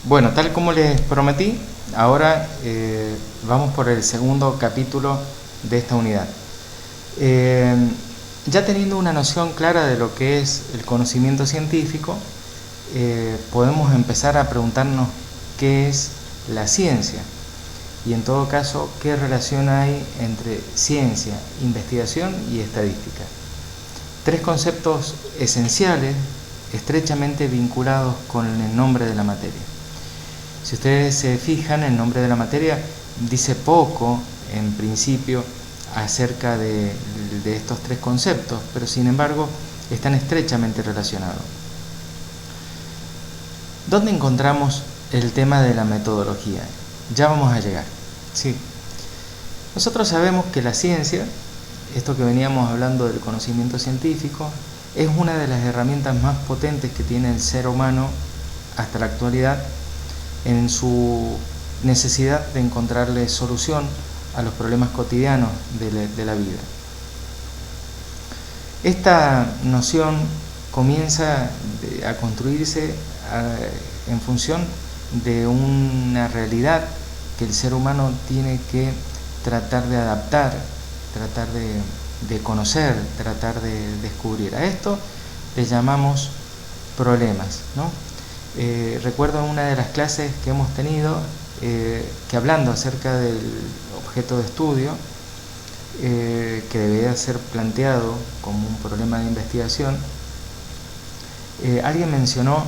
Bueno, tal como les prometí, ahora vamos por el segundo capítulo de esta unidad. Eh, ya teniendo una noción clara de lo que es el conocimiento científico, podemos empezar a preguntarnos qué es la ciencia y en todo caso qué relación hay entre ciencia, investigación y estadística. Tres conceptos esenciales estrechamente vinculados con el nombre de la materia. Si ustedes se fijan, el nombre de la materia dice poco, en principio, acerca de estos tres conceptos, pero sin embargo están estrechamente relacionados. ¿Dónde encontramos el tema de la metodología? Ya vamos a llegar. Sí. Nosotros sabemos que la ciencia, esto que veníamos hablando del conocimiento científico, es una de las herramientas más potentes que tiene el ser humano hasta la actualidad en su necesidad de encontrarle solución a los problemas cotidianos de la vida. Esta noción comienza a construirse en función de una realidad que el ser humano tiene que tratar de adaptar, tratar de conocer, tratar de descubrir. A esto le llamamos problemas, ¿no? Recuerdo en una de las clases que hemos tenido que hablando acerca del objeto de estudio que debía ser planteado como un problema de investigación, alguien mencionó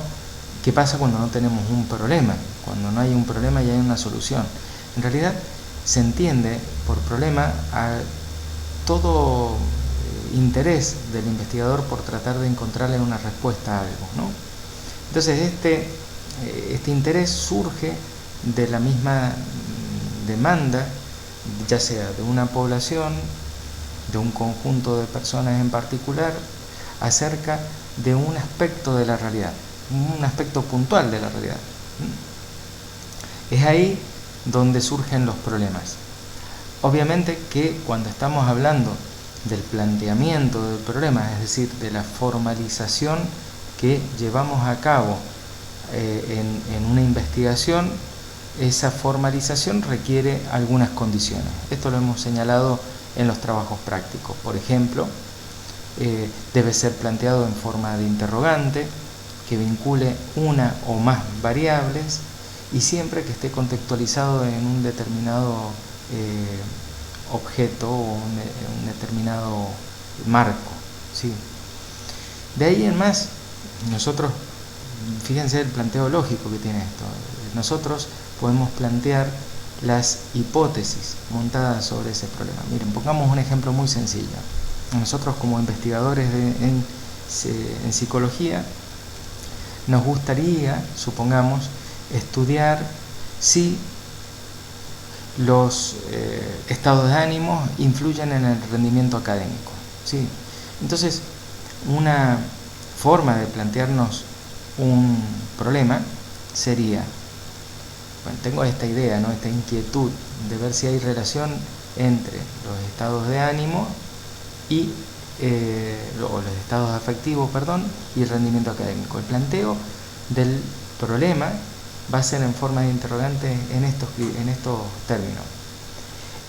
qué pasa cuando no tenemos un problema, cuando no hay un problema y hay una solución. En realidad se entiende por problema a todo interés del investigador por tratar de encontrarle una respuesta a algo, ¿no? Entonces este interés surge de la misma demanda, ya sea de una población, de un conjunto de personas en particular, acerca de un aspecto de la realidad, un aspecto puntual de la realidad. Es ahí donde surgen los problemas. Obviamente que cuando estamos hablando del planteamiento del problema, es decir, de la formalización que llevamos a cabo en una investigación, esa formalización requiere algunas condiciones. Esto lo hemos señalado en los trabajos prácticos. Por ejemplo, debe ser planteado en forma de interrogante, que vincule una o más variables y siempre que esté contextualizado en un determinado objeto o un determinado marco, ¿sí? De ahí en más, nosotros, fíjense el planteo lógico que tiene esto, nosotros podemos plantear las hipótesis montadas sobre ese problema. Miren, pongamos un ejemplo muy sencillo. Nosotros como investigadores en psicología nos gustaría, supongamos, estudiar si los estados de ánimo influyen en el rendimiento académico, ¿sí? Entonces, una forma de plantearnos un problema sería, bueno, tengo esta idea, ¿no? Esta inquietud de ver si hay relación entre los estados de ánimo y los estados afectivos, y el rendimiento académico. El planteo del problema va a ser en forma de interrogante en estos términos.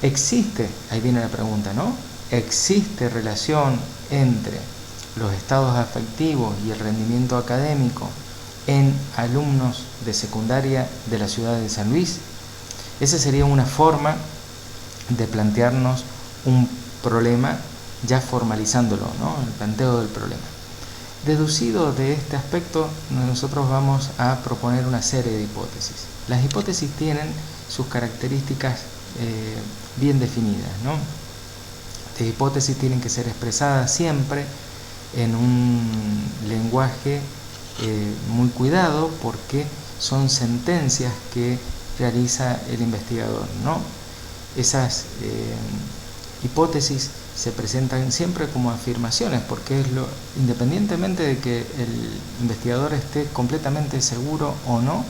¿Existe, ahí viene la pregunta, ¿no? ¿Existe relación entre los estados afectivos y el rendimiento académico en alumnos de secundaria de la ciudad de San Luis? Esa sería una forma de plantearnos un problema ya formalizándolo, ¿no? El planteo del problema. Deducido de este aspecto, nosotros vamos a proponer una serie de hipótesis. Las hipótesis tienen sus características bien definidas, ¿no? Las hipótesis tienen que ser expresadas siempre en un lenguaje muy cuidado, porque son sentencias que realiza el investigador, ¿no? Esas hipótesis se presentan siempre como afirmaciones, porque independientemente de que el investigador esté completamente seguro o no,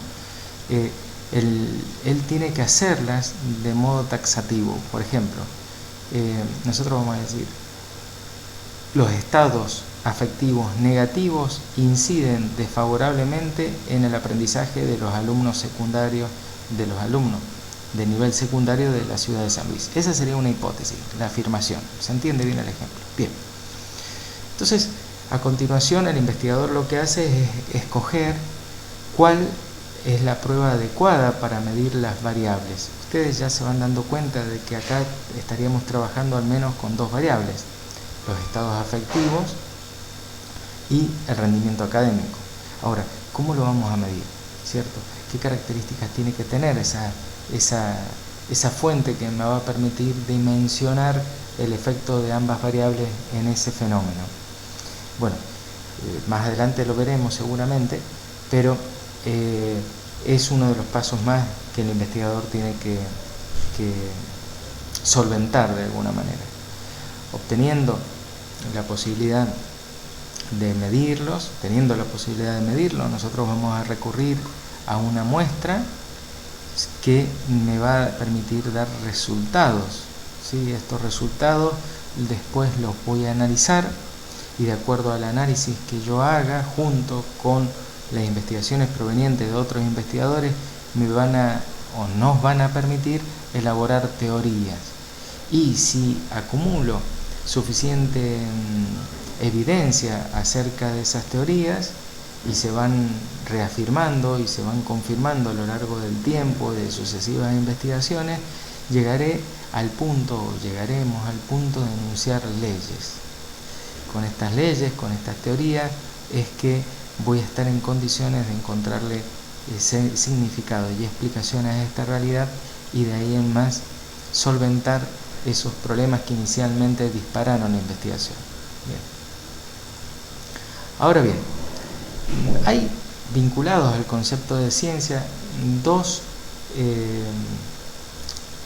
él tiene que hacerlas de modo taxativo. Por ejemplo, nosotros vamos a decir, los estados afectivos negativos inciden desfavorablemente en el aprendizaje de los alumnos secundarios, de los alumnos de nivel secundario de la ciudad de San Luis. Esa sería una hipótesis, la afirmación. ¿Se entiende bien el ejemplo? Bien. Entonces, a continuación, el investigador lo que hace es escoger cuál es la prueba adecuada para medir las variables. Ustedes ya se van dando cuenta de que acá estaríamos trabajando al menos con dos variables: los estados afectivos y el rendimiento académico. Ahora, ¿cómo lo vamos a medir? ¿Cierto? ¿Qué características tiene que tener esa fuente que me va a permitir dimensionar el efecto de ambas variables en ese fenómeno? Bueno, más adelante lo veremos seguramente, pero es uno de los pasos más que el investigador tiene que solventar de alguna manera. Obteniendo la posibilidad de medirlos, teniendo la posibilidad de medirlos, nosotros vamos a recurrir a una muestra que me va a permitir dar resultados, ¿sí? Estos resultados después los voy a analizar y de acuerdo al análisis que yo haga junto con las investigaciones provenientes de otros investigadores me van a o nos van a permitir elaborar teorías. Y si acumulo suficiente evidencia acerca de esas teorías y se van reafirmando y se van confirmando a lo largo del tiempo de sucesivas investigaciones, llegaremos al punto de enunciar leyes. Con estas leyes, con estas teorías, es que voy a estar en condiciones de encontrarle significado y explicación a esta realidad y de ahí en más solventar esos problemas que inicialmente dispararon la investigación. Bien. Ahora bien, hay vinculados al concepto de ciencia dos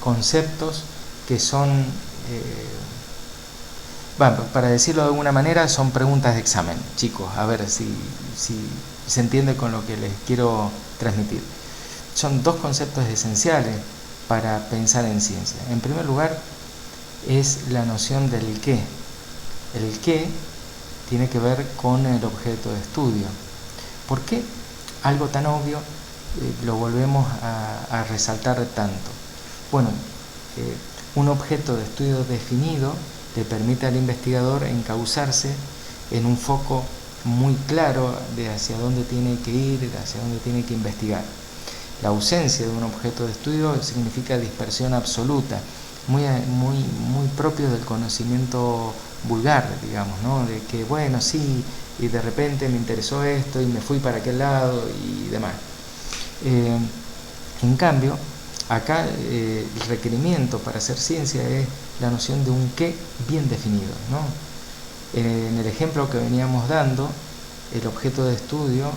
conceptos que son, para decirlo de alguna manera, son preguntas de examen, chicos, a ver si se entiende con lo que les quiero transmitir. Son dos conceptos esenciales para pensar en ciencia. En primer lugar, es la noción del qué. El qué tiene que ver con el objeto de estudio. ¿Por qué algo tan obvio lo volvemos a resaltar tanto? Bueno, un objeto de estudio definido le permite al investigador encauzarse en un foco muy claro de hacia dónde tiene que ir, de hacia dónde tiene que investigar. La ausencia de un objeto de estudio significa dispersión absoluta, muy propio del conocimiento vulgar, digamos, ¿no? De que, bueno, sí, y de repente me interesó esto y me fui para aquel lado y demás. En cambio, acá el requerimiento para hacer ciencia es la noción de un qué bien definido, ¿no? En el ejemplo que veníamos dando, el objeto de estudio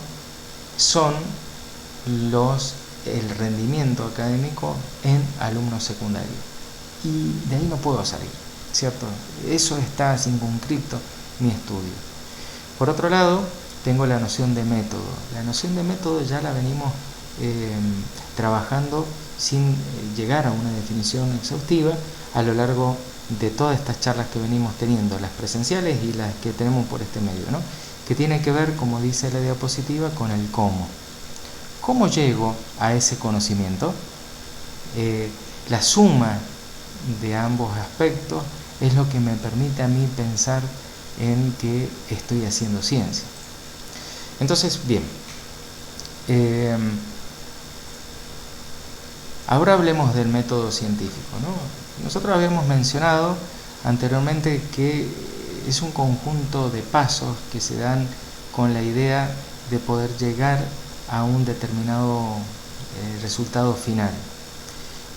son el rendimiento académico en alumnos secundarios. Y de ahí no puedo salir, ¿cierto? Eso está circunscrito mi estudio. Por otro lado, tengo la noción de método. La noción de método ya la venimos trabajando sin llegar a una definición exhaustiva a lo largo de todas estas charlas que venimos teniendo, las presenciales y las que tenemos por este medio, ¿no? Que tiene que ver, como dice la diapositiva, con el cómo. ¿Cómo llego a ese conocimiento? La suma de ambos aspectos es lo que me permite a mí pensar en que estoy haciendo ciencia. Entonces, bien, ahora hablemos del método científico, ¿no? Nosotros habíamos mencionado anteriormente que es un conjunto de pasos que se dan con la idea de poder llegar a un determinado resultado final.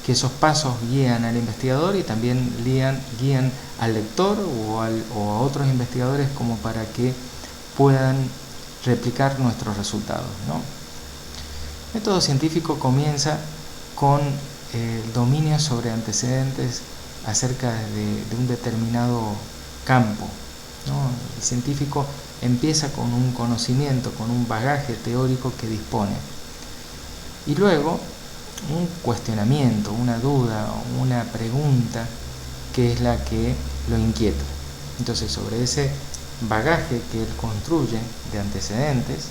Que esos pasos guían al investigador y también guían al lector o a otros investigadores como para que puedan replicar nuestros resultados, ¿no? El método científico comienza con el dominio sobre antecedentes acerca de un determinado campo, ¿no? El científico empieza con un conocimiento, con un bagaje teórico que dispone. Y luego un cuestionamiento, una duda, una pregunta que es la que lo inquieta. Entonces, sobre ese bagaje que él construye de antecedentes,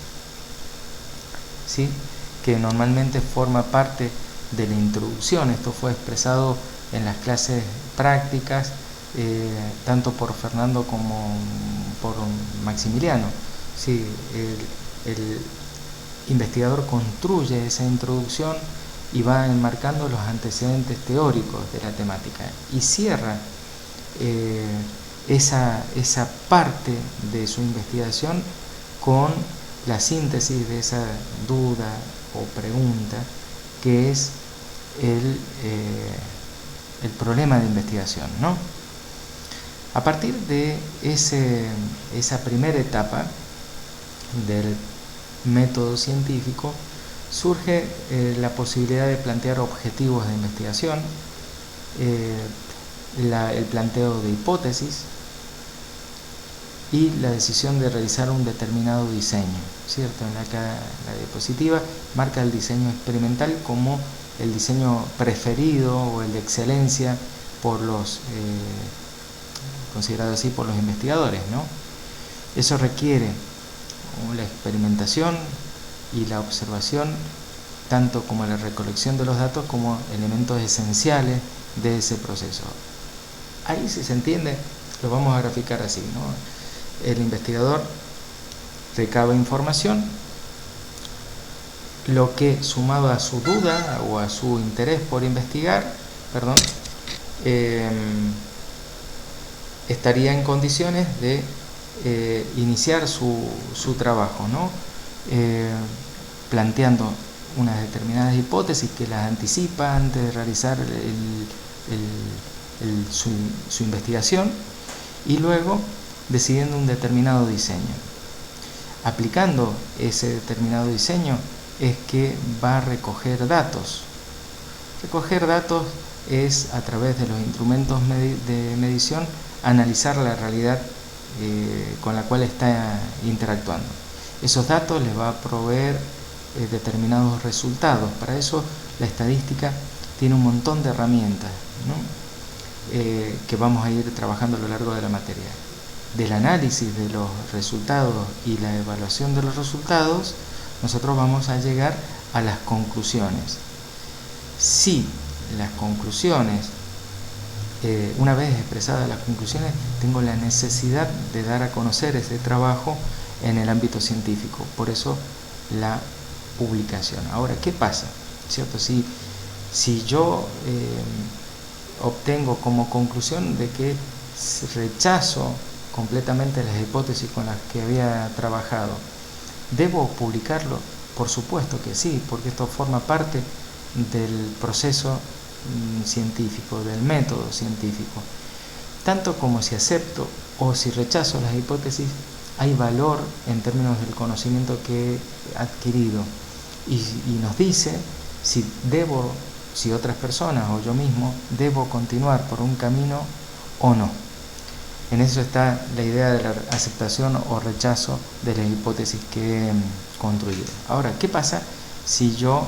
¿sí?, que normalmente forma parte de la introducción. Esto fue expresado en las clases prácticas, tanto por Fernando como por Maximiliano. Sí, el investigador construye esa introducción y va enmarcando los antecedentes teóricos de la temática y cierra esa parte de su investigación con la síntesis de esa duda o pregunta que es el problema de investigación, ¿no? A partir de esa primera etapa del método científico surge la posibilidad de plantear objetivos de investigación, el planteo de hipótesis y la decisión de realizar un determinado diseño, ¿cierto? En la diapositiva marca el diseño experimental como el diseño preferido o el de excelencia por los considerado así por los investigadores, ¿no? Eso requiere la experimentación y la observación, tanto como la recolección de los datos como elementos esenciales de ese proceso. Ahí, si se entiende, lo vamos a graficar así, ¿no? El investigador recaba información, lo que sumado a su duda o a su interés por investigar, estaría en condiciones de iniciar su trabajo, ¿no? Planteando unas determinadas hipótesis que las anticipa antes de realizar su investigación y luego decidiendo un determinado diseño. Aplicando ese determinado diseño es que va a recoger datos. Recoger datos es, a través de los instrumentos de medición, analizar la realidad con la cual está interactuando. Esos datos les va a proveer determinados resultados. Para eso la estadística tiene un montón de herramientas, ¿no? Que vamos a ir trabajando a lo largo de la materia. Del análisis de los resultados y la evaluación de los resultados, nosotros vamos a llegar a las conclusiones. Si las conclusiones, una vez expresadas las conclusiones, tengo la necesidad de dar a conocer ese trabajo en el ámbito científico, por eso la publicación. Ahora, ¿qué pasa? ¿Cierto? Si yo obtengo como conclusión de que rechazo completamente las hipótesis con las que había trabajado, ¿debo publicarlo? Por supuesto que sí, porque esto forma parte del proceso científico, del método científico. Tanto como si acepto o si rechazo las hipótesis, hay valor en términos del conocimiento que he adquirido y nos dice si otras personas o yo mismo debo continuar por un camino o no. En eso está la idea de la aceptación o rechazo de las hipótesis que he construido. Ahora, ¿qué pasa si yo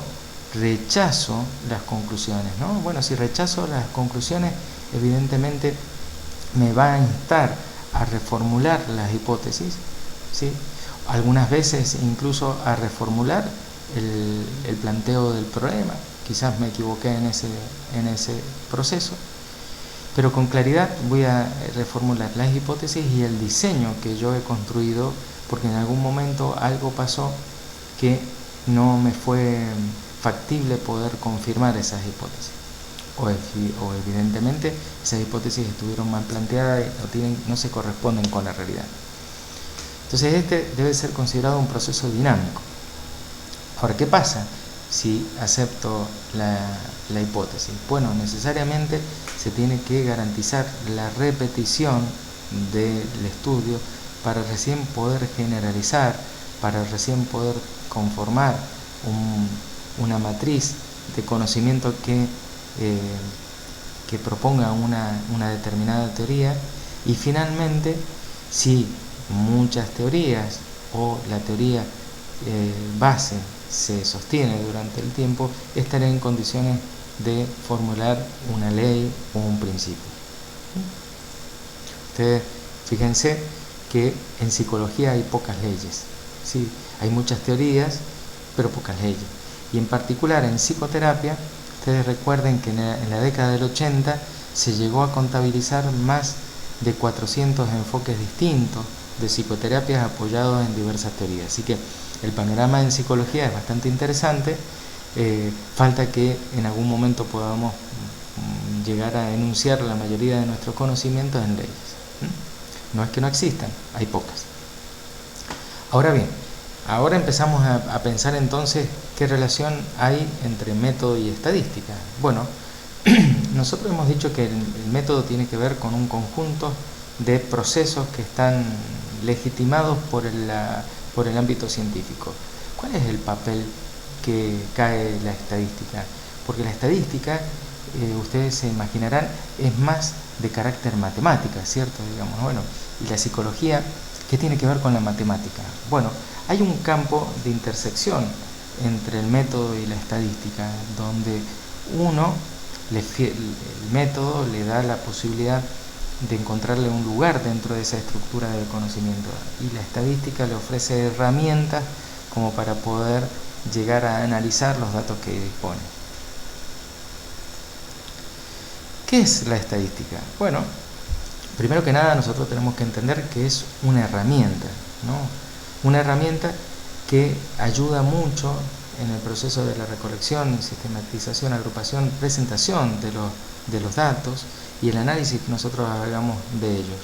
rechazo las conclusiones, ¿no? Bueno, si rechazo las conclusiones, evidentemente me va a instar a reformular las hipótesis, ¿sí? Algunas veces incluso a reformular el planteo del problema. Quizás me equivoqué en ese proceso, pero con claridad voy a reformular las hipótesis y el diseño que yo he construido, porque en algún momento algo pasó que no me fue factible poder confirmar esas hipótesis. O evidentemente esas hipótesis estuvieron mal planteadas y no se corresponden con la realidad. Entonces este debe ser considerado un proceso dinámico. Ahora, ¿qué pasa si acepto la hipótesis? Bueno, necesariamente se tiene que garantizar la repetición del estudio para recién poder generalizar, para recién poder conformar una matriz de conocimiento que proponga una determinada teoría. Y finalmente, si muchas teorías o la teoría base se sostiene durante el tiempo, estaré en condiciones de formular una ley o un principio. Ustedes fíjense que en psicología hay pocas leyes, ¿sí? Hay muchas teorías, pero pocas leyes. Y en particular en psicoterapia, ustedes recuerden que en la década del 80 se llegó a contabilizar más de 400 enfoques distintos de psicoterapias apoyados en diversas teorías. Así que el panorama en psicología es bastante interesante. Falta que en algún momento podamos llegar a enunciar la mayoría de nuestros conocimientos en leyes. No es que no existan, hay pocas. Ahora bien, ahora empezamos a pensar entonces qué relación hay entre método y estadística. Bueno, nosotros hemos dicho que el método tiene que ver con un conjunto de procesos que están legitimados por el ámbito científico. ¿Cuál es el papel que cae la estadística? Porque la estadística, ustedes se imaginarán, es más de carácter matemática, ¿cierto? Digamos, bueno, y la psicología, ¿qué tiene que ver con la matemática? Bueno, hay un campo de intersección entre el método y la estadística, donde el método le da la posibilidad de encontrarle un lugar dentro de esa estructura del conocimiento, y la estadística le ofrece herramientas como para poder llegar a analizar los datos que dispone. ¿Qué es la estadística? Bueno, primero que nada nosotros tenemos que entender que es una herramienta, ¿no? Una herramienta que ayuda mucho en el proceso de la recolección, sistematización, agrupación, presentación de los datos y el análisis que nosotros hagamos de ellos,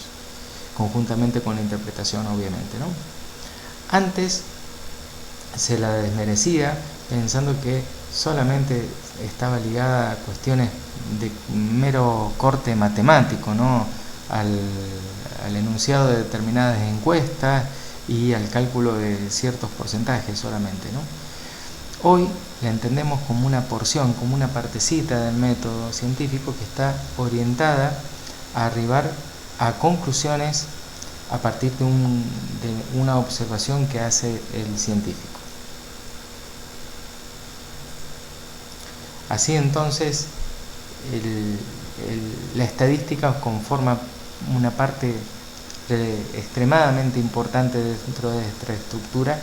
conjuntamente con la interpretación, obviamente, ¿no? Antes se la desmerecía pensando que solamente estaba ligada a cuestiones de mero corte matemático, ¿no? Al enunciado de determinadas encuestas y al cálculo de ciertos porcentajes solamente, ¿no? Hoy la entendemos como una porción, como una partecita del método científico que está orientada a arribar a conclusiones a partir de una observación que hace el científico. Así entonces, la estadística conforma una parte extremadamente importante dentro de esta estructura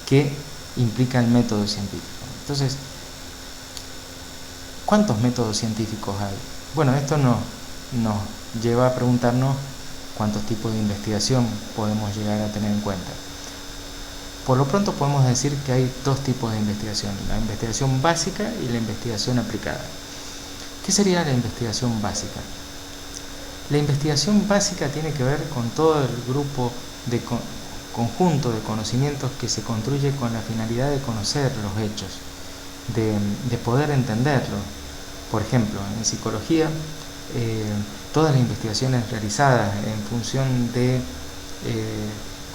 que implica el método científico. Entonces, ¿cuántos métodos científicos hay? Bueno, esto nos lleva a preguntarnos cuántos tipos de investigación podemos llegar a tener en cuenta. Por lo pronto podemos decir que hay dos tipos de investigación, la investigación básica y la investigación aplicada. ¿Qué sería la investigación básica? La investigación básica tiene que ver con todo el grupo de conjunto de conocimientos que se construye con la finalidad de conocer los hechos, de poder entenderlos. Por ejemplo, en psicología, todas las investigaciones realizadas en función de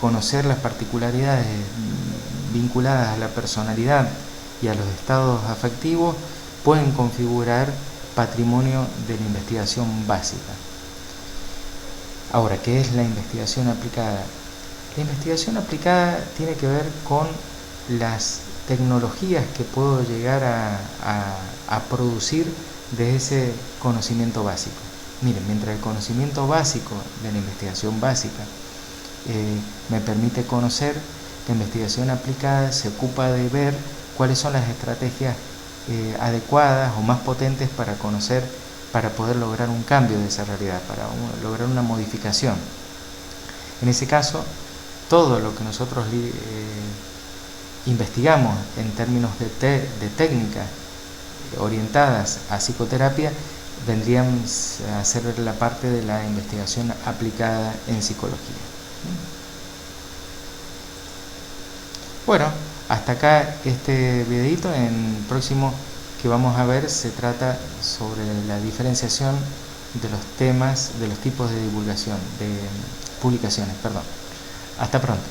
conocer las particularidades vinculadas a la personalidad y a los estados afectivos pueden configurar patrimonio de la investigación básica. Ahora, ¿qué es la investigación aplicada? La investigación aplicada tiene que ver con las tecnologías que puedo llegar a producir de ese conocimiento básico. Miren, mientras el conocimiento básico de la investigación básica me permite conocer, la investigación aplicada se ocupa de ver cuáles son las estrategias adecuadas o más potentes para conocer, para poder lograr un cambio de esa realidad, para lograr una modificación. En ese caso, todo lo que nosotros investigamos en términos de técnicas orientadas a psicoterapia vendrían a ser la parte de la investigación aplicada en psicología. Bueno, hasta acá este videito. En el próximo que vamos a ver se trata sobre la diferenciación de los temas, de los tipos de divulgación, de publicaciones, perdón. Hasta pronto.